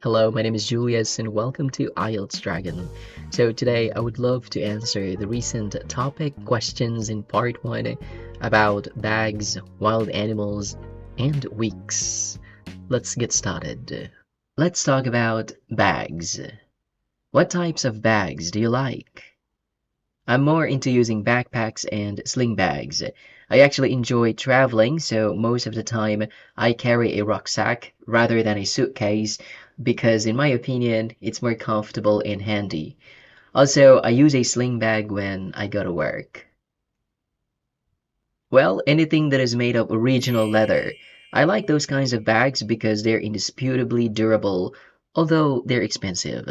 Hello, my name is Julius and welcome to IELTSDragon. So today I would love to answer the recent topic questions in part 1 about bags, wild animals, and weeks. Let's get started. Let's talk about bags. What types of bags do you like? I'm more into using backpacks and sling bags. I actually enjoy traveling, so most of the time I carry a rucksack rather than a suitcase because, in my opinion, it's more comfortable and handy. Also, I use a sling bag when I go to work. Well, anything that is made of original leather. I like those kinds of bags because they're indisputably durable, although they're expensive.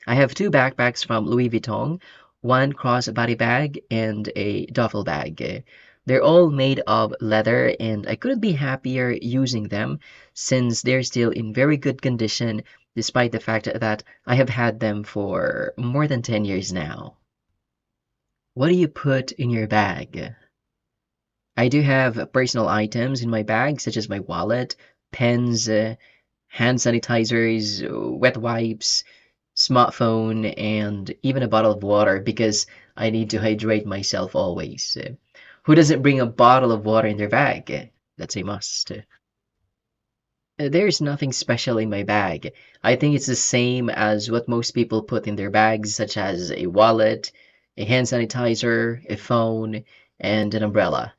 I have two backpacks from Louis Vuitton, one crossbody bag and a duffel bag. They're all made of leather and I couldn't be happier using them since they're still in very good condition despite the fact that I have had them for more than 10 years now. What do you put in your bag? I do have personal items in my bag, such as my wallet, pens, hand sanitizers, wet wipes, smartphone, and even a bottle of water because I need to hydrate myself always. Who doesn't bring a bottle of water in their bag? That's a must. There's nothing special in my bag. I think it's the same as what most people put in their bags, such as a wallet, a hand sanitizer, a phone, and an umbrella.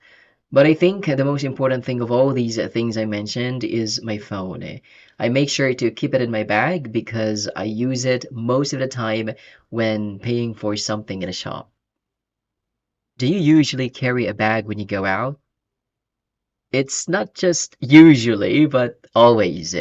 But I think the most important thing of all these things I mentioned is my phone. I make sure to keep it in my bag because I use it most of the time when paying for something in a shop. Do you usually carry a bag when you go out? It's not just usually, but always.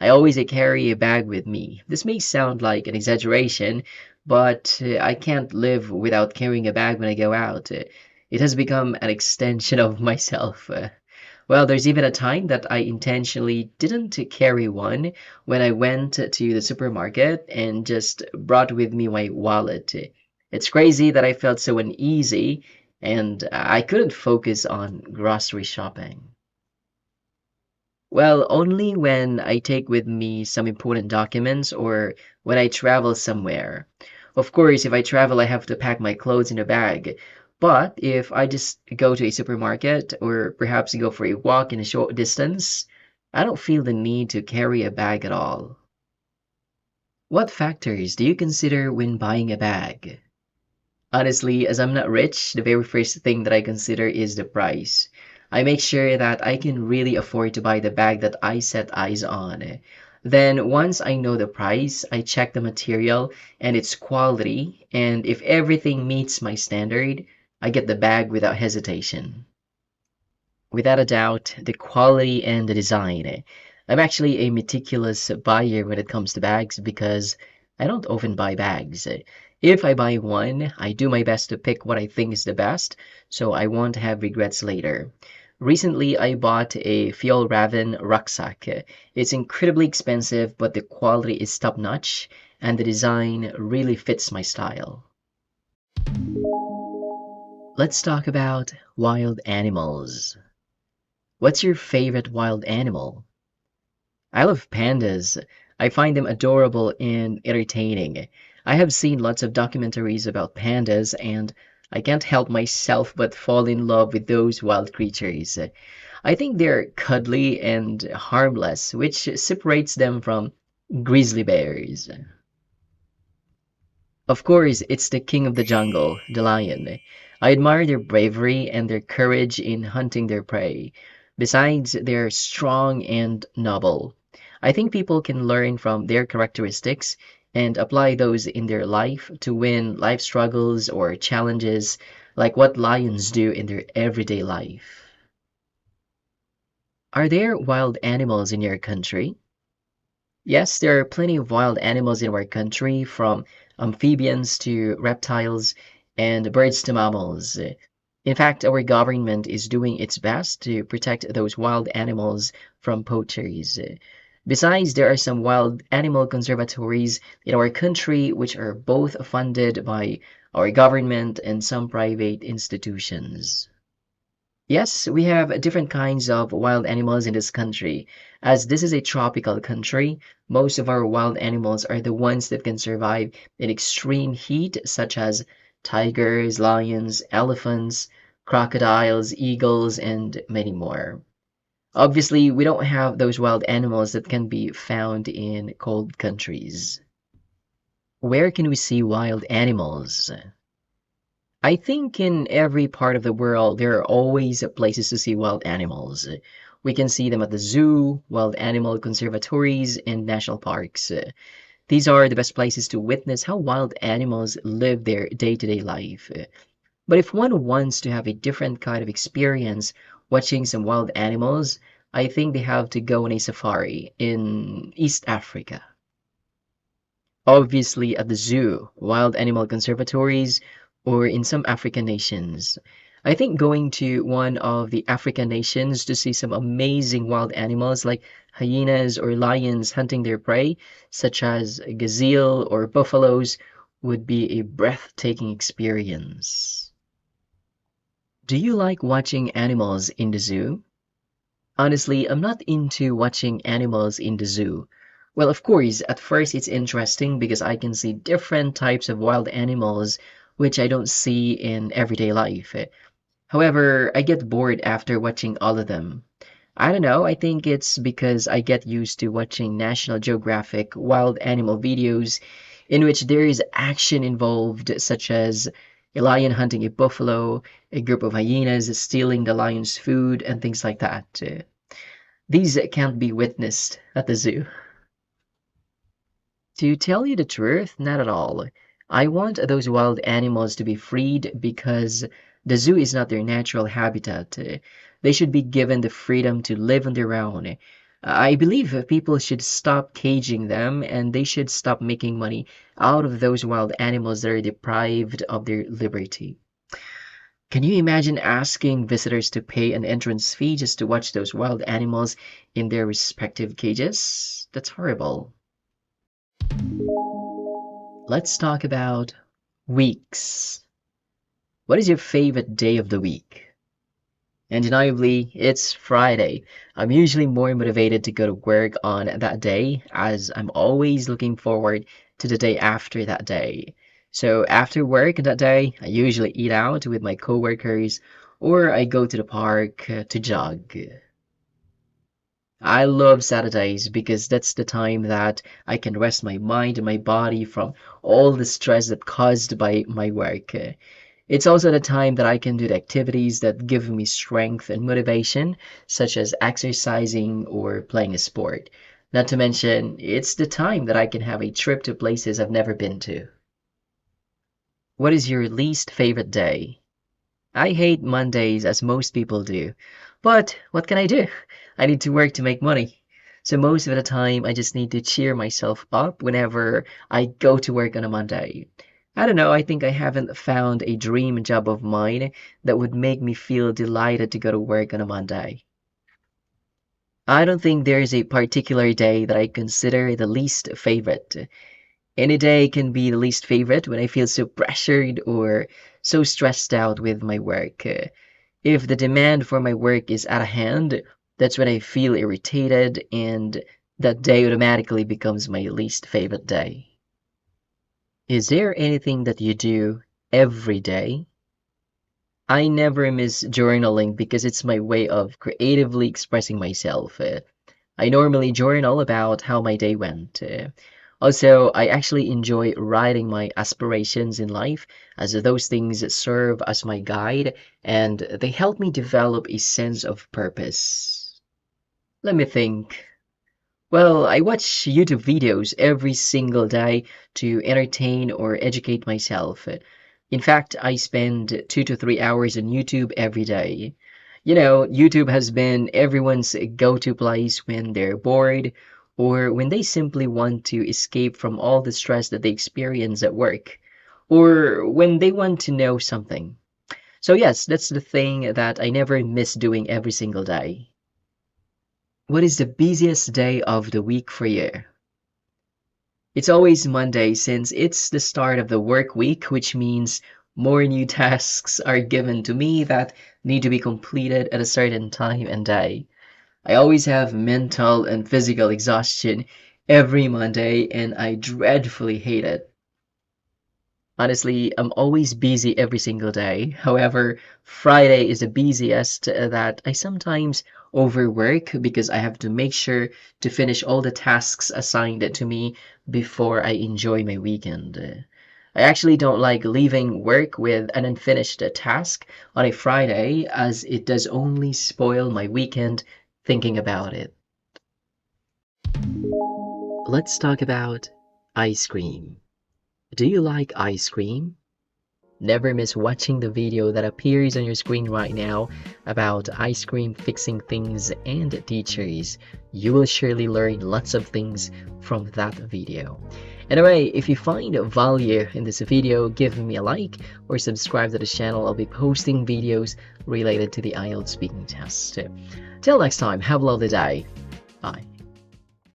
I always carry a bag with me. This may sound like an exaggeration, but I can't live without carrying a bag when I go out. It has become an extension of myself. Well, there's even a time that I intentionally didn't carry one when I went to the supermarket and just brought with me my wallet. It's crazy that I felt so uneasy and I couldn't focus on grocery shopping. Well, only when I take with me some important documents or when I travel somewhere. Of course, if I travel, I have to pack my clothes in a bag. But if I just go to a supermarket or perhaps go for a walk in a short distance, I don't feel the need to carry a bag at all. What factors do you consider when buying a bag? Honestly, as I'm not rich, the very first thing that I consider is the price. I make sure that I can really afford to buy the bag that I set eyes on. Then, once I know the price, I check the material and its quality, and if everything meets my standard, I get the bag without hesitation. Without a doubt, the quality and the design. I'm actually a meticulous buyer when it comes to bags because I don't often buy bags. If I buy one, I do my best to pick what I think is the best, so I won't have regrets later. Recently, I bought a Fjallraven rucksack. It's incredibly expensive, but the quality is top-notch, and the design really fits my style. Let's talk about wild animals. What's your favorite wild animal? I love pandas. I find them adorable and entertaining. I have seen lots of documentaries about pandas, and I can't help myself but fall in love with those wild creatures. I think they're cuddly and harmless, which separates them from grizzly bears. Of course, it's the king of the jungle, the lion. I admire their bravery and their courage in hunting their prey. Besides, they're strong and noble. I think people can learn from their characteristics and apply those in their life to win life struggles or challenges like what lions do in their everyday life. Are there wild animals in your country? Yes, there are plenty of wild animals in our country, from amphibians to reptiles and birds to mammals. In fact, our government is doing its best to protect those wild animals from poachers. Besides, there are some wild animal conservatories in our country which are both funded by our government and some private institutions. Yes, we have different kinds of wild animals in this country. As this is a tropical country, most of our wild animals are the ones that can survive in extreme heat, such as tigers, lions, elephants, crocodiles, eagles, and many more. Obviously, we don't have those wild animals that can be found in cold countries. Where can we see wild animals? I think in every part of the world, there are always places to see wild animals. We can see them at the zoo, wild animal conservatories, and national parks. These are the best places to witness how wild animals live their day-to-day life. But if one wants to have a different kind of experience watching some wild animals, I think they have to go on a safari in East Africa. Obviously, at the zoo, wild animal conservatories, or in some African nations. I think going to one of the African nations to see some amazing wild animals like hyenas or lions hunting their prey, such as gazelle or buffaloes, would be a breathtaking experience. Do you like watching animals in the zoo? Honestly, I'm not into watching animals in the zoo. Well, of course, at first it's interesting because I can see different types of wild animals which I don't see in everyday life. However, I get bored after watching all of them. I don't know, I think it's because I get used to watching National Geographic wild animal videos in which there is action involved, such as a lion hunting a buffalo, a group of hyenas stealing the lion's food, and things like that. These can't be witnessed at the zoo. To tell you the truth, not at all. I want those wild animals to be freed because the zoo is not their natural habitat. They should be given the freedom to live on their own. I believe people should stop caging them and they should stop making money out of those wild animals that are deprived of their liberty. Can you imagine asking visitors to pay an entrance fee just to watch those wild animals in their respective cages? That's horrible. Let's talk about weeks. What is your favorite day of the week? Undeniably, it's Friday. I'm usually more motivated to go to work on that day as I'm always looking forward to the day after that day. So after work that day, I usually eat out with my coworkers or I go to the park to jog. I love Saturdays because that's the time that I can rest my mind and my body from all the stress that caused by my work. It's also the time that I can do the activities that give me strength and motivation, such as exercising or playing a sport. Not to mention, it's the time that I can have a trip to places I've never been to. What is your least favorite day? I hate Mondays as most people do. But what can I do? I need to work to make money. So most of the time, I just need to cheer myself up whenever I go to work on a Monday. I don't know, I think I haven't found a dream job of mine that would make me feel delighted to go to work on a Monday. I don't think there is a particular day that I consider the least favorite. Any day can be the least favorite when I feel so pressured or so stressed out with my work. If the demand for my work is out of hand, that's when I feel irritated, and that day automatically becomes my least favorite day. Is there anything that you do every day? I never miss journaling because it's my way of creatively expressing myself. I normally journal about how my day went. Also, I actually enjoy writing my aspirations in life as those things serve as my guide and they help me develop a sense of purpose. Let me think. Well, I watch YouTube videos every single day to entertain or educate myself. In fact, I spend 2 to 3 hours on YouTube every day. You know, YouTube has been everyone's go-to place when they're bored or when they simply want to escape from all the stress that they experience at work or when they want to know something. So yes, that's the thing that I never miss doing every single day. What is the busiest day of the week for you? It's always Monday since it's the start of the work week, which means More new tasks are given to me that need to be completed at a certain time and day. I always have mental and physical exhaustion every Monday, and I dreadfully hate it. Honestly, I'm always busy every single day. However, Friday is the busiest that I sometimes overwork because I have to make sure to finish all the tasks assigned to me before I enjoy my weekend. I actually don't like leaving work with an unfinished task on a Friday as it does only spoil my weekend thinking about it. Let's talk about ice cream. Do you like ice cream? Never miss watching the video that appears on your screen right now about ice cream fixing things and teachers. You will surely learn lots of things from that video. Anyway, if you find value in this video, give me a like or subscribe to the channel. I'll be posting videos related to the IELTS speaking test. Till next time, have a lovely day. Bye.